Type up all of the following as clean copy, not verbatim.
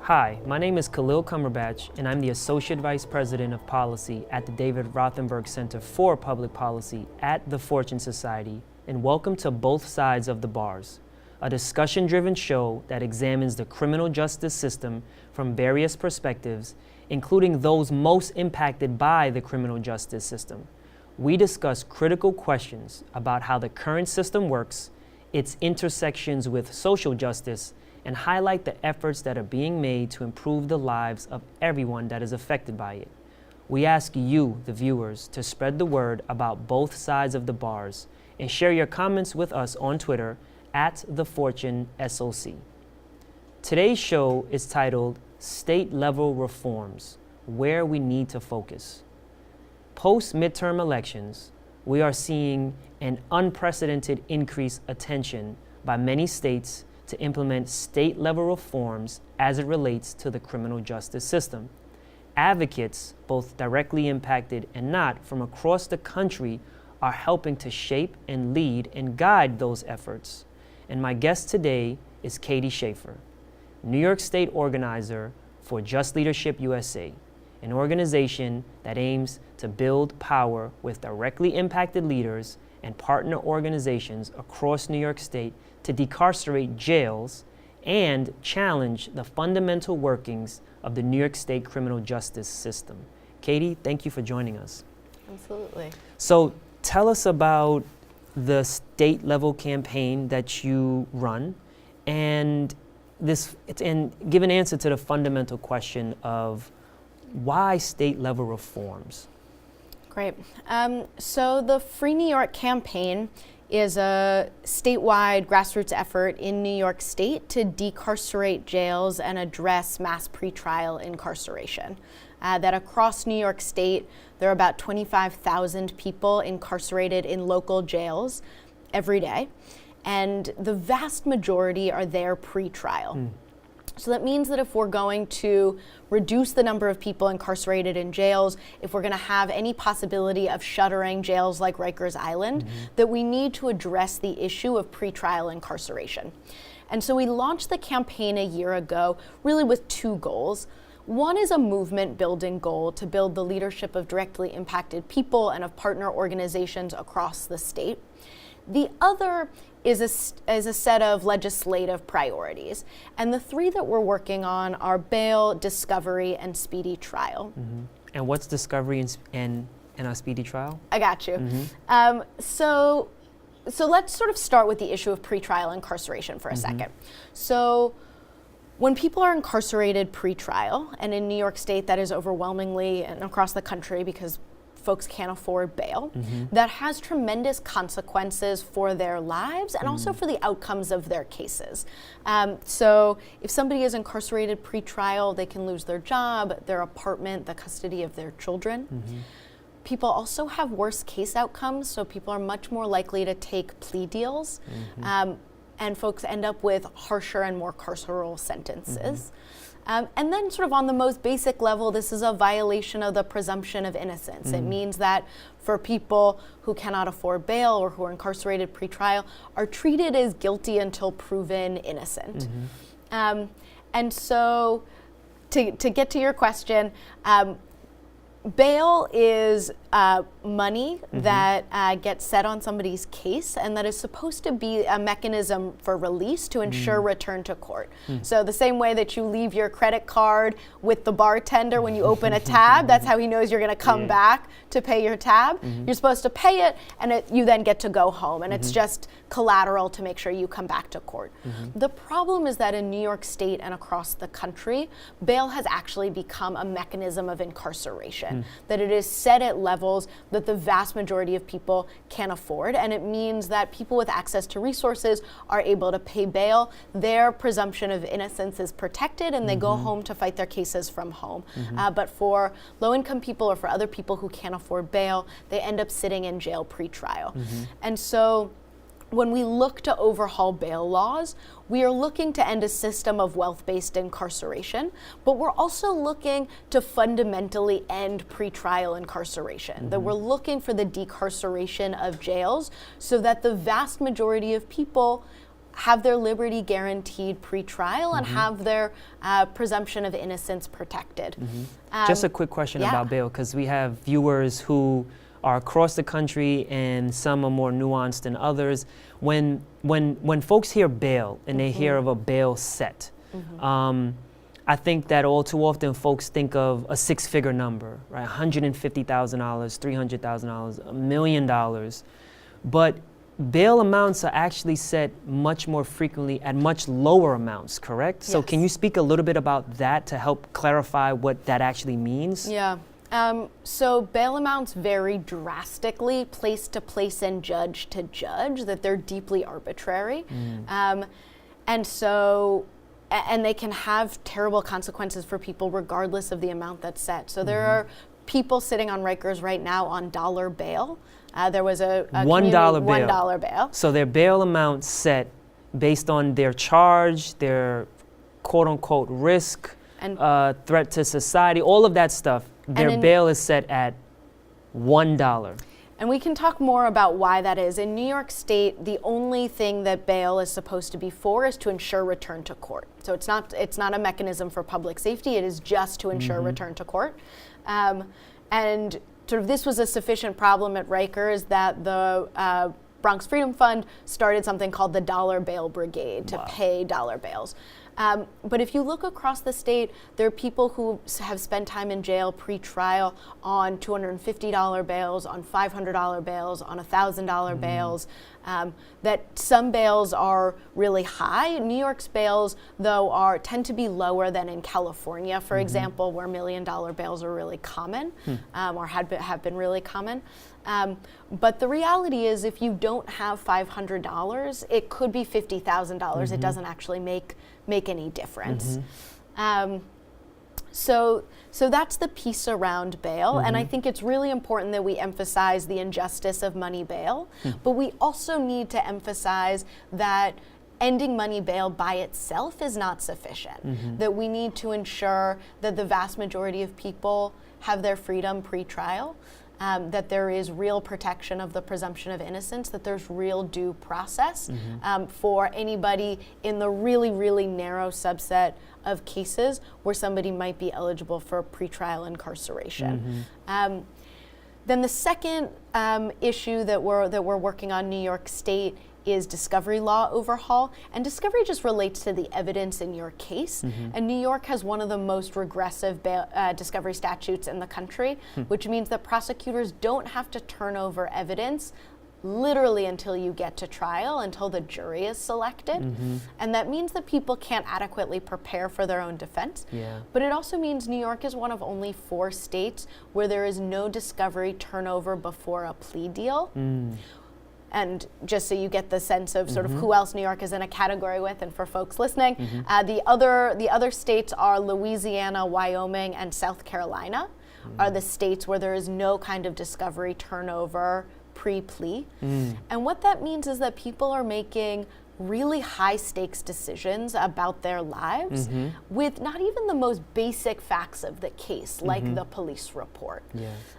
Hi, my name is Khalil Cumberbatch, and I'm the Associate Vice President of Policy at the David Rothenberg Center for Public Policy at the Fortune Society, and welcome to Both Sides of the Bars, a discussion-driven show that examines the criminal justice system from various perspectives, including those most impacted by the criminal justice system. We discuss critical questions about how the current system works, its intersections with social justice, and highlight the efforts that are being made to improve the lives of everyone that is affected by it. We ask you, the viewers, to spread the word about both sides of the bars and share your comments with us on Twitter at TheFortuneSOC. Today's show is titled State-Level Reforms, Where We Need to Focus. Post-midterm elections, we are seeing an unprecedented increased attention by many states to implement state-level reforms as it relates to the criminal justice system. Advocates, both directly impacted and not, from across the country are helping to shape and lead and guide those efforts. And my guest today is Katie Schaffer, New York State organizer for Just Leadership USA, an organization that aims to build power with directly impacted leaders and partner organizations across New York State to decarcerate jails and challenge the fundamental workings of the New York State criminal justice system. Katie, thank you for joining us. Absolutely. So tell us about the state level campaign that you run and give an answer to the fundamental question of why state level reforms? Great. So the Free New York campaign is a statewide grassroots effort in New York State to decarcerate jails and address mass pretrial incarceration. That across New York State, there are about 25,000 people incarcerated in local jails every day, and the vast majority are there pretrial. So that means that if we're going to reduce the number of people incarcerated in jails, if we're going to have any possibility of shuttering jails like Rikers Island, that we need to address the issue of pretrial incarceration. And so we launched the campaign a year ago, really with two goals. One is a movement building goal to build the leadership of directly impacted people and of partner organizations across the state. The other is a set of legislative priorities. And the three that we're working on are bail, discovery, and speedy trial. And what's discovery and a speedy trial? I got you. So let's sort of start with the issue of pretrial incarceration for a second. So when people are incarcerated pretrial, and in New York State that is overwhelmingly, and across the country because folks can't afford bail, that has tremendous consequences for their lives and also for the outcomes of their cases. So if somebody is incarcerated pre-trial, they can lose their job, their apartment, the custody of their children. People also have worse case outcomes, so people are much more likely to take plea deals, and folks end up with harsher and more carceral sentences. And then sort of on the most basic level, this is a violation of the presumption of innocence. It means that for people who cannot afford bail or who are incarcerated pre-trial are treated as guilty until proven innocent. And so to get to your question, bail is money that gets set on somebody's case, and that is supposed to be a mechanism for release to ensure return to court. So the same way that you leave your credit card with the bartender when you open a tab, that's how he knows you're going to come back to pay your tab. You're supposed to pay it, and you then get to go home, and it's just collateral to make sure you come back to court. The problem is that in New York State and across the country, bail has actually become a mechanism of incarceration, that it is set at levels that the vast majority of people can't afford, and it means that people with access to resources are able to pay bail. Their presumption of innocence is protected, and they go home to fight their cases from home. But for low-income people or for other people who can't afford bail, they end up sitting in jail pre-trial. And so when we look to overhaul bail laws, we are looking to end a system of wealth-based incarceration, but we're also looking to fundamentally end pretrial incarceration, that we're looking for the decarceration of jails so that the vast majority of people have their liberty guaranteed pre-trial and have their presumption of innocence protected. Just a quick question about bail, because we have viewers who are across the country and some are more nuanced than others. When folks hear bail and they hear of a bail set, I think that all too often folks think of a six-figure number, right? $150,000, $300,000, $1 million. But bail amounts are actually set much more frequently at much lower amounts, correct? Yes. So can you speak a little bit about that to help clarify what that actually means? Yeah. So bail amounts vary drastically, place to place and judge to judge, that they're deeply arbitrary. And they can have terrible consequences for people regardless of the amount that's set. So there are people sitting on Rikers right now on dollar bail. There was a $1 bail. So their bail amount set based on their charge, their quote unquote risk, and threat to society, all of that stuff. Their bail is set at $1. And we can talk more about why that is. In New York State, the only thing that bail is supposed to be for is to ensure return to court. So it's not a mechanism for public safety. It is just to ensure return to court. And sort of this was a sufficient problem at Rikers that the Bronx Freedom Fund started something called the Dollar Bail Brigade to pay dollar bails. But if you look across the state, there are people who have spent time in jail pre-trial on $250 bails, on $500 bails, on $1,000 bails. That some bails are really high. New York's bails, though, tend to be lower than in California, for example, where $1 million bails are really common, or have been really common. But the reality is, if you don't have $500, it could be $50,000. It doesn't actually make any difference. So that's the piece around bail, and I think it's really important that we emphasize the injustice of money bail, but we also need to emphasize that ending money bail by itself is not sufficient, that we need to ensure that the vast majority of people have their freedom pre-trial, that there is real protection of the presumption of innocence, that there's real due process for anybody in the really, really narrow subset of cases where somebody might be eligible for pretrial incarceration. Then the second issue that we're working on in New York State is discovery law overhaul, and discovery just relates to the evidence in your case. And New York has one of the most regressive discovery statutes in the country, which means that prosecutors don't have to turn over evidence literally until you get to trial, until the jury is selected. And that means that people can't adequately prepare for their own defense. But it also means New York is one of only 4 states where there is no discovery turnover before a plea deal. And just so you get the sense of sort of who else New York is in a category with, and for folks listening, the other states are Louisiana, Wyoming, and South Carolina are the states where there is no kind of discovery turnover pre-plea. And what that means is that people are making really high stakes decisions about their lives with not even the most basic facts of the case, like the police report.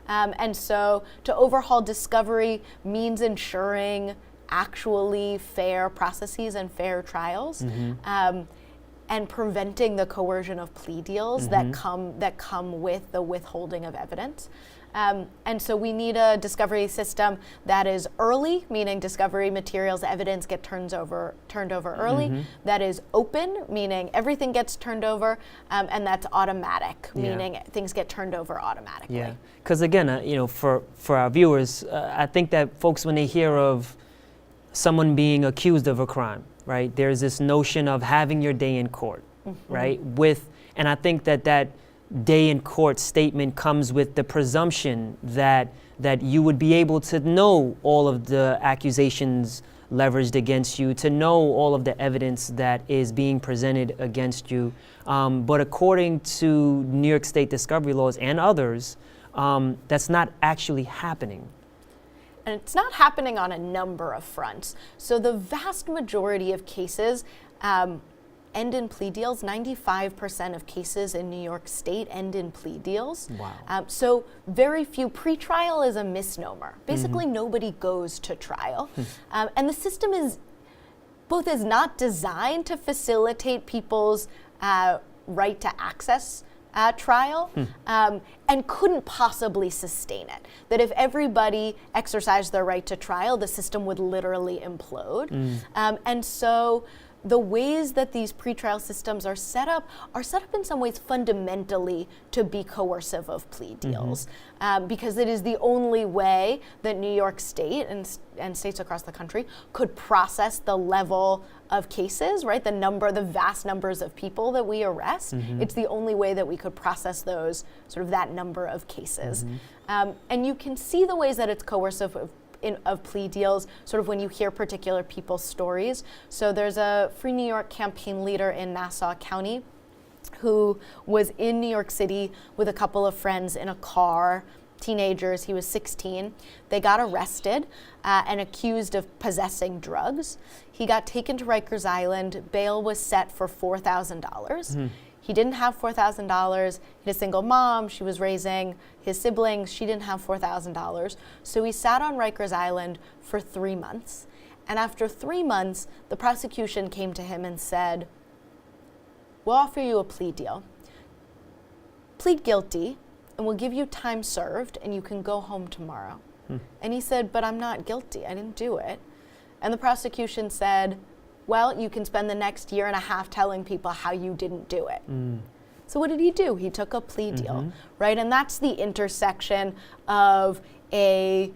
And so to overhaul discovery means ensuring actually fair processes and fair trials, and preventing the coercion of plea deals that come with the withholding of evidence. And so we need a discovery system that is early, meaning discovery materials, evidence get turned over early. That is open, meaning everything gets turned over, and that's automatic, meaning things get turned over automatically. Yeah, because again, for our viewers, I think that folks, when they hear of someone being accused of a crime, right, there's this notion of having your day in court, right? And I think that day in court statement comes with the presumption that you would be able to know all of the accusations leveraged against you, to know all of the evidence that is being presented against you. But according to New York State discovery laws and others, that's not actually happening. And it's not happening on a number of fronts. So the vast majority of cases end in plea deals. 95% of cases in New York State end in plea deals. Wow. So very few. Pretrial is a misnomer. Basically, nobody goes to trial. And the system is both is not designed to facilitate people's right to access trial, and couldn't possibly sustain it. That if everybody exercised their right to trial, the system would literally implode. And so the ways that these pretrial systems are set up in some ways fundamentally to be coercive of plea deals, because it is the only way that New York State and states across the country could process the level of cases, right? The vast numbers of people that we arrest. It's the only way that we could process those, sort of that number of cases. And you can see the ways that it's coercive of plea deals, sort of when you hear particular people's stories. So there's a Free New York campaign leader in Nassau County who was in New York City with a couple of friends in a car, teenagers. He was 16. They got arrested and accused of possessing drugs. He got taken to Rikers Island. Bail was set for $4,000. He didn't have $4,000. He had a single mom. She was raising his siblings. She didn't have $4,000. So he sat on Rikers Island for 3 months. And after 3 months, the prosecution came to him and said, "We'll offer you a plea deal. Plead guilty, and we'll give you time served, and you can go home tomorrow." And he said, "But I'm not guilty. I didn't do it." And the prosecution said, "Well, you can spend the next year and a half telling people how you didn't do it." So what did he do? He took a plea deal, right? And that's the intersection of a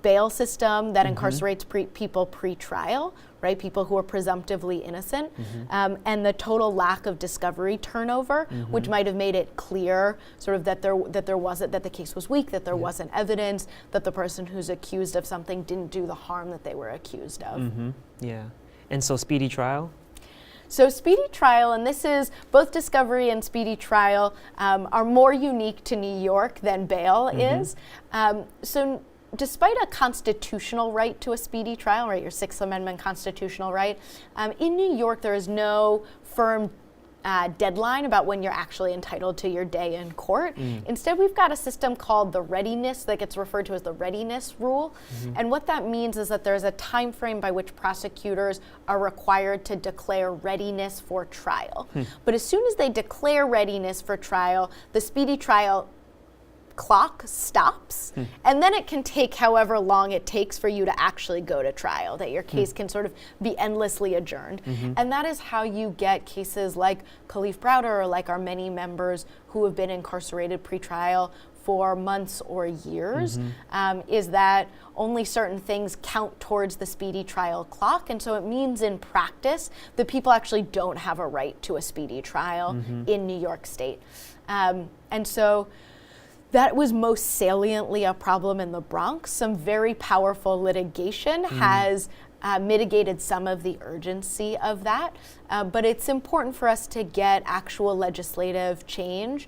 bail system that incarcerates people pre-trial, right? People who are presumptively innocent, and the total lack of discovery turnover, which might have made it clear, sort of that the case was weak, that there wasn't evidence, that the person who's accused of something didn't do the harm that they were accused of. Yeah. And so speedy trial? So speedy trial, and this is both discovery and speedy trial, are more unique to New York than bail is. So despite a constitutional right to a speedy trial, right, your Sixth Amendment constitutional right, in New York there is no firm deadline about when you're actually entitled to your day in court. Instead, we've got a system called the readiness, that gets referred to as the readiness rule. And what that means is that there's a time frame by which prosecutors are required to declare readiness for trial. But as soon as they declare readiness for trial, the speedy trial clock stops, and then it can take however long it takes for you to actually go to trial, that your case can sort of be endlessly adjourned. And that is how you get cases like Khalil Browder, or like our many members who have been incarcerated pre-trial for months or years, is that only certain things count towards the speedy trial clock. And so it means in practice that people actually don't have a right to a speedy trial in New York State. And so that was most saliently a problem in the Bronx. Some very powerful litigation has mitigated some of the urgency of that. But it's important for us to get actual legislative change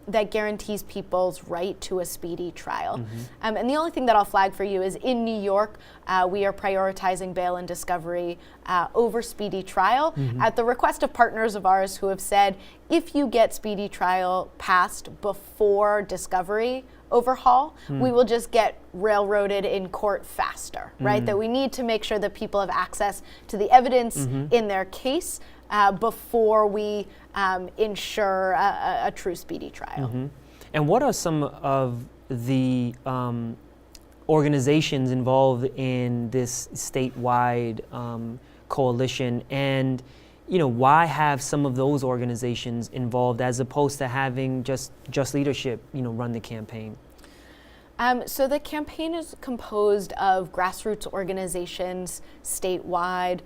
that guarantees people's right to a speedy trial. And the only thing that I'll flag for you is in New York, we are prioritizing bail and discovery over speedy trial at the request of partners of ours who have said, if you get speedy trial passed before discovery overhaul, we will just get railroaded in court faster, right? That we need to make sure that people have access to the evidence in their case before we ensure a true speedy trial. And what are some of the organizations involved in this statewide coalition, and why have some of those organizations involved as opposed to having just leadership run the campaign? So the campaign is composed of grassroots organizations statewide,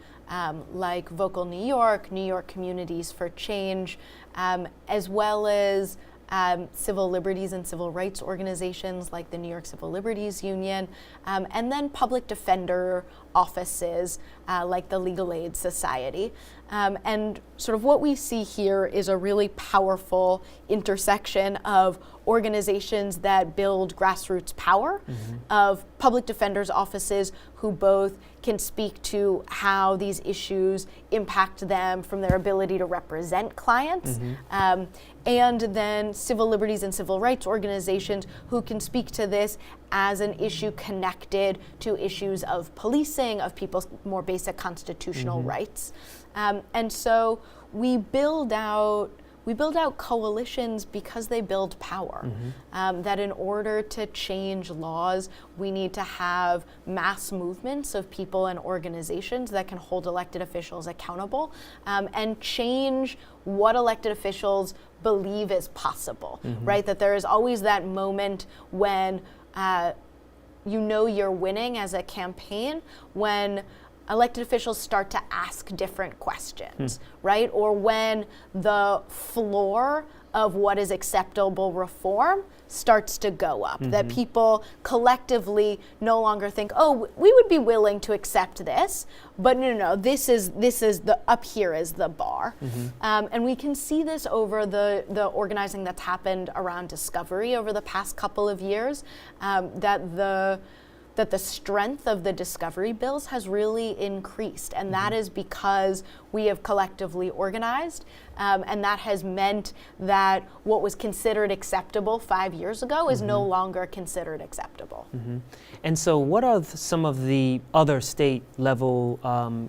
like Vocal New York, New York Communities for Change, as well as civil liberties and civil rights organizations like the New York Civil Liberties Union, and then public defender offices like the Legal Aid Society. And sort of what we see here is a really powerful intersection of organizations that build grassroots power, of public defenders' offices who both can speak to how these issues impact them from their ability to represent clients, and then civil liberties and civil rights organizations who can speak to this as an issue connected to issues of policing suppressing of people's more basic constitutional rights. And so we build out coalitions because they build power. That in order to change laws, we need to have mass movements of people and organizations that can hold elected officials accountable and change what elected officials believe is possible, right? That there is always that moment when you know you're winning as a campaign when elected officials start to ask different questions, right? Or when the floor of what is acceptable reform starts to go up, that people collectively no longer think, oh, we would be willing to accept this, but no, this is the, up here is the bar. And we can see this over the organizing that's happened around discovery over the past couple of years, that the strength of the discovery bills has really increased. And that is because we have collectively organized. And that has meant that what was considered acceptable 5 years ago is no longer considered acceptable. And so what are some of the other state level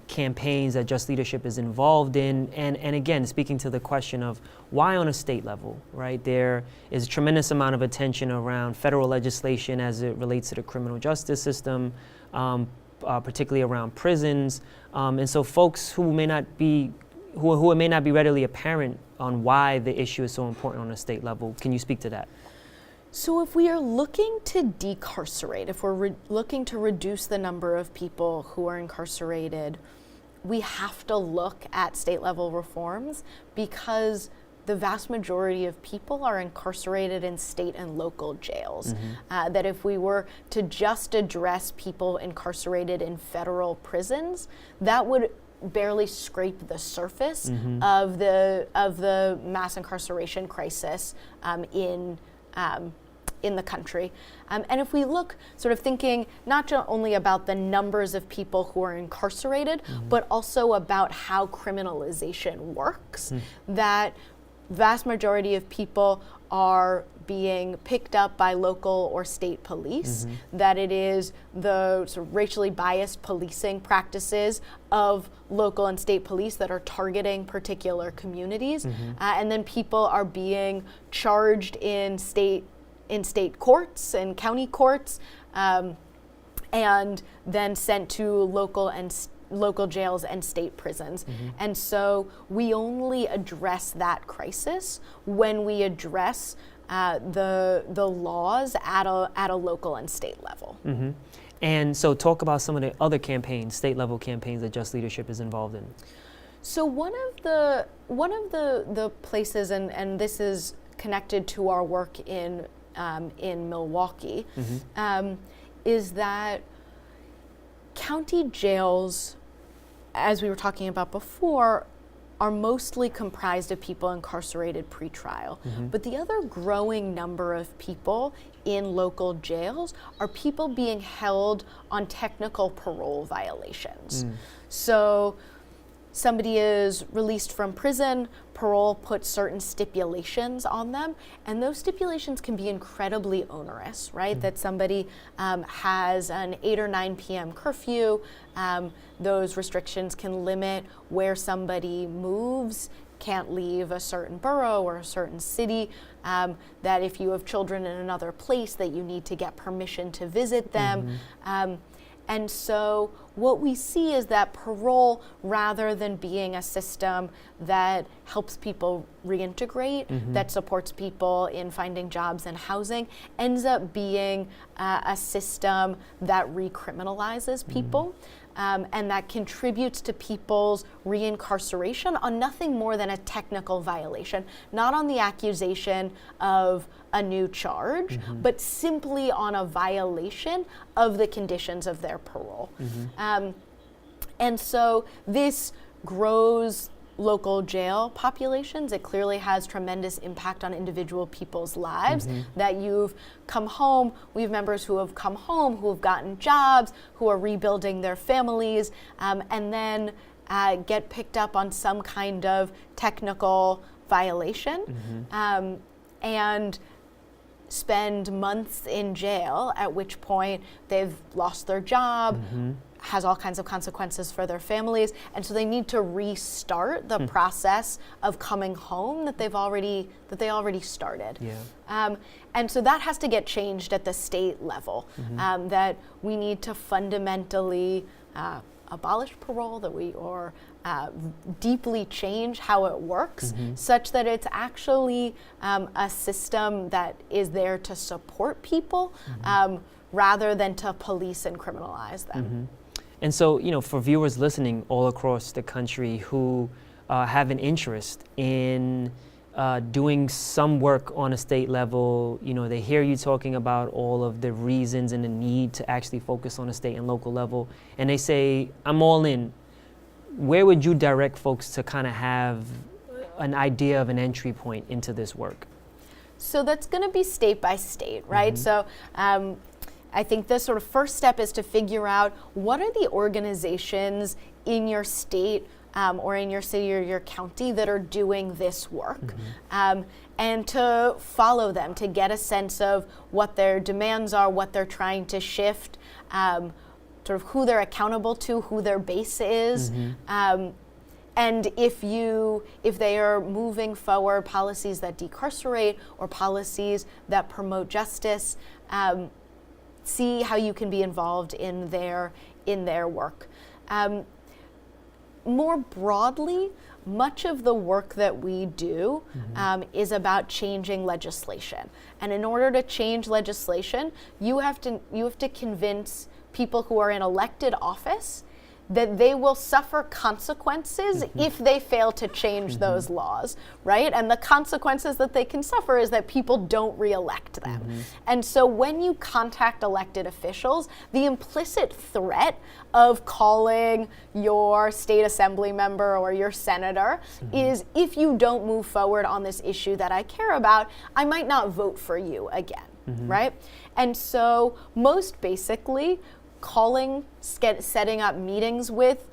campaigns that Just Leadership is involved in? And again, speaking to the question of why on a state level, right? There is a tremendous amount of attention around federal legislation as it relates to the criminal justice system, particularly around prisons. And so folks who may not be who it may not be readily apparent on why the issue is so important on a state level. Can you speak to that? So if we are looking to decarcerate, if we're looking to reduce the number of people who are incarcerated, we have to look at state level reforms because the vast majority of people are incarcerated in state and local jails. That if we were to just address people incarcerated in federal prisons, that would barely scrape the surface of the mass incarceration crisis in the country. And if we look, sort of thinking not only about the numbers of people who are incarcerated, but also about how criminalization works, that vast majority of people are being picked up by local or state police, that it is the sort of racially biased policing practices of local and state police that are targeting particular communities, and then people are being charged in state courts and county courts, and then sent to local jails and state prisons. And so we only address that crisis when we address the laws at a local and state level. And so talk about some of the other campaigns, state level campaigns that Just Leadership is involved in. So one of the places, and this is connected to our work in Milwaukee, is that county jails, as we were talking about before, are mostly comprised of people incarcerated pretrial. But the other growing number of people in local jails are people being held on technical parole violations. So somebody is released from prison, parole puts certain stipulations on them, and those stipulations can be incredibly onerous, right? That somebody has an 8 or 9 p.m. curfew. Those restrictions can limit where somebody moves, can't leave a certain borough or a certain city, that if you have children in another place that you need to get permission to visit them. And so what we see is that parole, rather than being a system that helps people reintegrate, that supports people in finding jobs and housing, ends up being a system that recriminalizes people. And that contributes to people's reincarceration on nothing more than a technical violation, not on the accusation of a new charge, but simply on a violation of the conditions of their parole. And so this grows local jail populations. It clearly has tremendous impact on individual people's lives, that you've come home. We have members who have come home, who have gotten jobs, who are rebuilding their families, and then get picked up on some kind of technical violation. And spend months in jail, at which point they've lost their job, has all kinds of consequences for their families, and so they need to restart the process of coming home that they already started. Yeah. And so that has to get changed at the state level. That we need to fundamentally abolish parole, deeply change how it works, such that it's actually a system that is there to support people rather than to police and criminalize them. And so, for viewers listening all across the country who have an interest in doing some work on a state level, they hear you talking about all of the reasons and the need to actually focus on a state and local level, and they say, I'm all in. Where would you direct folks to kind of have an idea of an entry point into this work? So that's going to be state by state, right? So I think the sort of first step is to figure out what are the organizations in your state or in your city or your county that are doing this work, and to follow them, to get a sense of what their demands are, what they're trying to shift, sort of who they're accountable to, who their base is. And if they are moving forward policies that decarcerate or policies that promote justice, see how you can be involved in their work. More broadly, much of the work that we do is about changing legislation. And in order to change legislation, you have to convince people who are in elected office that they will suffer consequences if they fail to change those laws, right? And the consequences that they can suffer is that people don't re-elect them. And so when you contact elected officials, the implicit threat of calling your state assembly member or your senator is, if you don't move forward on this issue that I care about, I might not vote for you again, right? And so most basically, setting up meetings with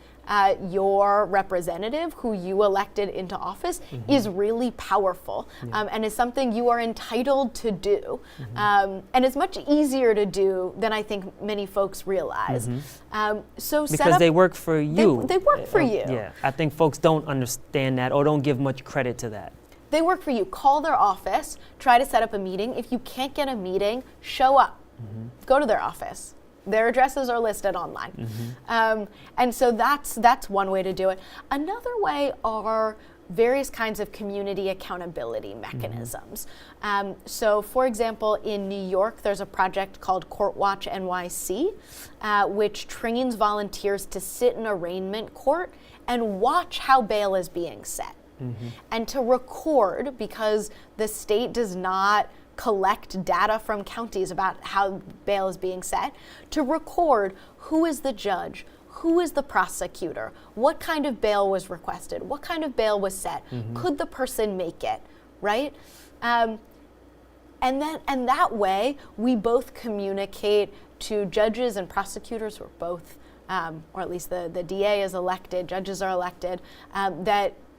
your representative who you elected into office is really powerful, and is something you are entitled to do, and it's much easier to do than I think many folks realize. So because they work for you. They work for you. Yeah, I think folks don't understand that or don't give much credit to that. They work for you. Call their office, try to set up a meeting. If you can't get a meeting, show up. Go to their office. Their addresses are listed online. And so that's one way to do it. Another way are various kinds of community accountability mechanisms. So for example, in New York, there's a project called Court Watch NYC, which trains volunteers to sit in arraignment court and watch how bail is being set. And to record, because the state does not collect data from counties about how bail is being set, to record who is the judge, who is the prosecutor, what kind of bail was requested, what kind of bail was set, could the person make it, right? And that way, we both communicate to judges and prosecutors who are both, or at least the DA is elected, judges are elected,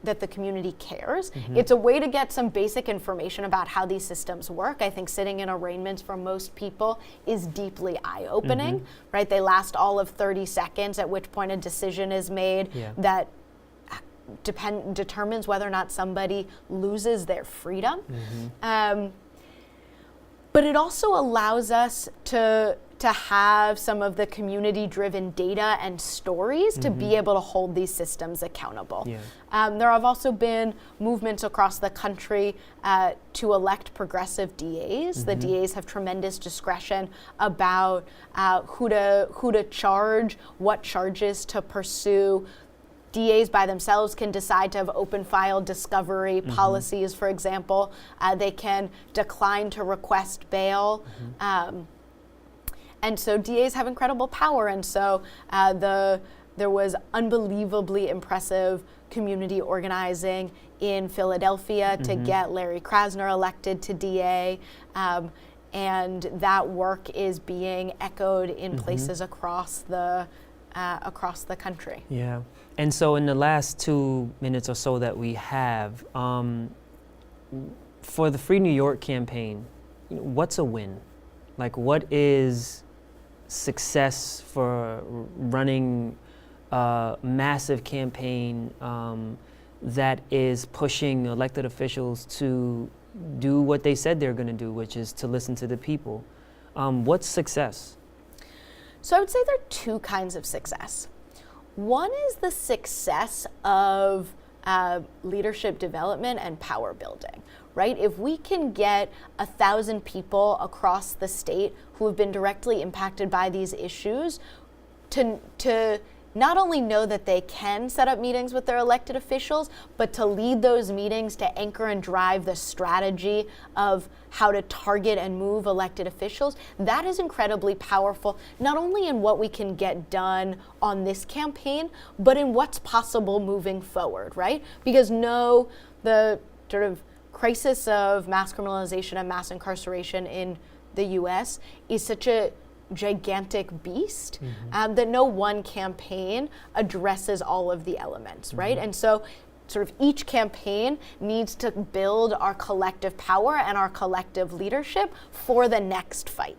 that the community cares. It's a way to get some basic information about how these systems work. I think sitting in arraignments for most people is deeply eye-opening, right? They last all of 30 seconds, at which point a decision is made that determines whether or not somebody loses their freedom. But it also allows us to have some of the community-driven data and stories to be able to hold these systems accountable. There have also been movements across the country to elect progressive DAs. The DAs have tremendous discretion about who to charge, what charges to pursue. DAs by themselves can decide to have open file discovery policies, for example. They can decline to request bail. And so DAs have incredible power. And so there was unbelievably impressive community organizing in Philadelphia to get Larry Krasner elected to DA. And that work is being echoed in places across the country. Yeah. And so in the last 2 minutes or so that we have, for the Free New York campaign, what's a win? Like, what is success for running a massive campaign that is pushing elected officials to do what they said they're going to do, which is to listen to the people? What's success? So I would say there are two kinds of success. One is the success of leadership development and power building, right? If we can get 1,000 people across the state who have been directly impacted by these issues to not only know that they can set up meetings with their elected officials, but to lead those meetings, to anchor and drive the strategy of how to target and move elected officials, that is incredibly powerful, not only in what we can get done on this campaign, but in what's possible moving forward, right? Because the sort of crisis of mass criminalization and mass incarceration in the US is such a gigantic beast that no one campaign addresses all of the elements, right? And so sort of each campaign needs to build our collective power and our collective leadership for the next fight.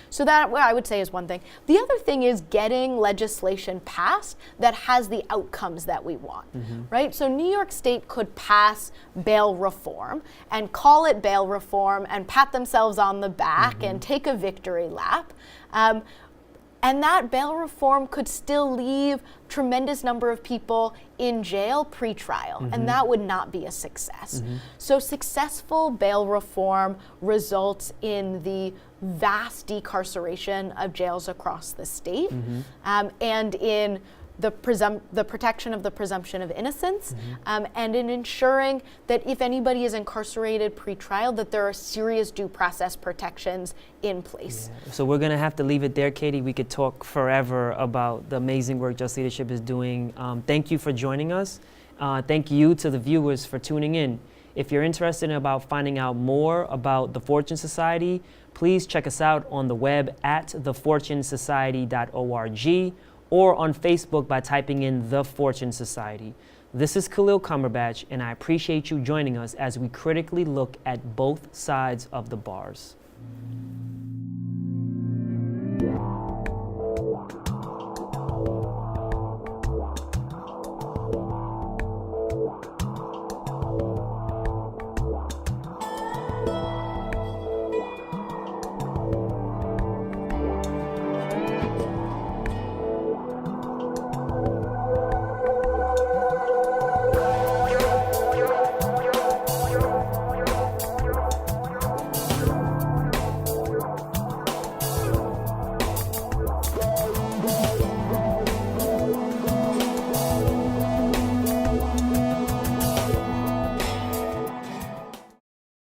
So that, what I would say, is one thing. The other thing is getting legislation passed that has the outcomes that we want, right? So New York State could pass bail reform and call it bail reform and pat themselves on the back and take a victory lap. And that bail reform could still leave tremendous number of people in jail pre-trial, and that would not be a success. So successful bail reform results in the vast decarceration of jails across the state, and in the protection of the presumption of innocence, and in ensuring that if anybody is incarcerated pre-trial, that there are serious due process protections in place. Yeah. So we're going to have to leave it there, Katie. We could talk forever about the amazing work Just Leadership is doing. Thank you for joining us. Thank you to the viewers for tuning in. If you're interested about finding out more about the Fortune Society, please check us out on the web at thefortunesociety.org, or on Facebook by typing in The Fortune Society. This is Khalil Cumberbatch, and I appreciate you joining us as we critically look at both sides of the bars.